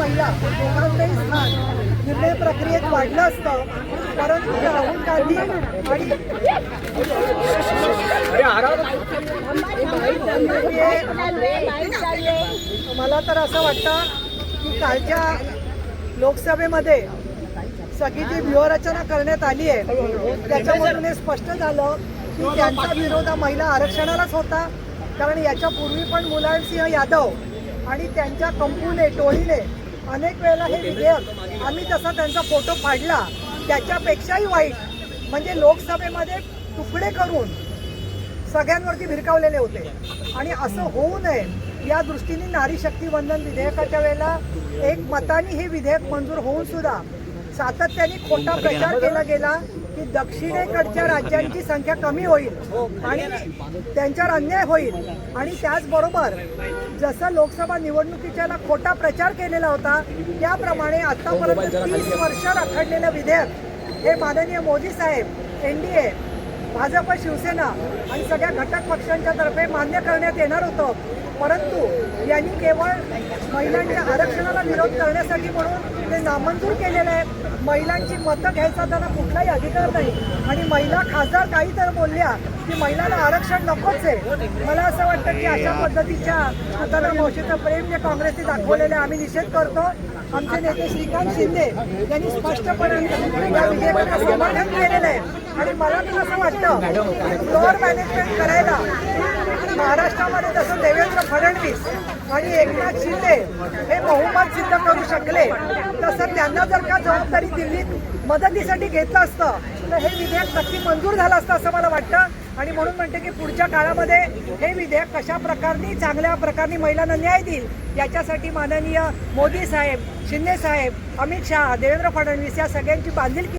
महिला दोघांचंही स्थान निर्णय प्रक्रियेत वाढलं असतं, परंतु राहुल गांधी आणि मला तर असं वाटतं की कालच्या लोकसभेमध्ये सगळी जी व्यूहरचना करण्यात आली आहे त्याच्यामधून हे स्पष्ट झालं की त्यांचा विरोध हा महिला आरक्षणालाच होता. कारण याच्यापूर्वी पण मुलायमसिंह यादव आणि त्यांच्या कंपूने टोळीने अनेक वेळेला हे विधेयक, आम्ही तसा त्यांचा फोटो फाडला, त्याच्यापेक्षाही वाईट म्हणजे लोकसभेमध्ये तुकडे करून सगळ्यांवरती भिरकावलेले होते. आणि असं होऊ नये या दृष्टीने नारी शक्ती वंदन विधेयकाच्या वेळेला एक मताने हे विधेयक मंजूर होऊन सुद्धा सातत्याने खोटा प्रचार केला गेला की दक्षिणेकडच्या राज्यांची संख्या कमी होईल आणि त्यांच्यावर अन्याय होईल. आणि त्याचबरोबर जसं लोकसभा निवडणुकीच्या खोटा प्रचार केलेला होता त्याप्रमाणे आतापर्यंत 30 वर्ष रखडलेलं विधेयक हे माननीय मोदी साहेब, NDA, भाजप, शिवसेना आणि सगळ्या घटक पक्षांच्या तर्फे मान्य करण्यात येणार होतं. परंतु यांनी केवळ महिलांच्या आरक्षणाला विरोध करण्यासाठी म्हणून ते नामंजूर केलेलं आहे. महिलांची मतं घ्यायचा त्यांना कुठलाही अधिकार नाही. आणि महिला खासदार काही तर बोलल्या की महिलांना आरक्षण नकोच आहे. मला असं वाटतं की अशा पद्धतीच्या हाताला मावशीचं प्रेम जे काँग्रेसने दाखवलेलं आम्ही निषेध करतो. आमचे नेते श्रीकांत शिंदे यांनी स्पष्टपणे या विधेयकाला समर्थन केलेलं आहे. आणि मला तर असं वाटतं फ्लोअर मॅनेजमेंट करायला महाराष्ट्रामध्ये जसं देवेंद्र फडणवीस आणि एकनाथ शिंदे हे बहुमत सिद्ध करू शकले तसं त्यांना जर का जबाबदारी दिल्लीत मदतीसाठी घेतलं असतं तर हे विधेयक नक्की मंजूर झालं असतं असं मला वाटतं. आणि म्हणून म्हणते की पुढच्या काळामध्ये हे विधेयक कशा प्रकारे चांगल्या प्रकारे महिलांना न्याय देईल याच्यासाठी माननीय मोदी साहेब, शिंदे साहेब, अमित शहा, देवेंद्र फडणवीस या सगळ्यांची बांधिलकी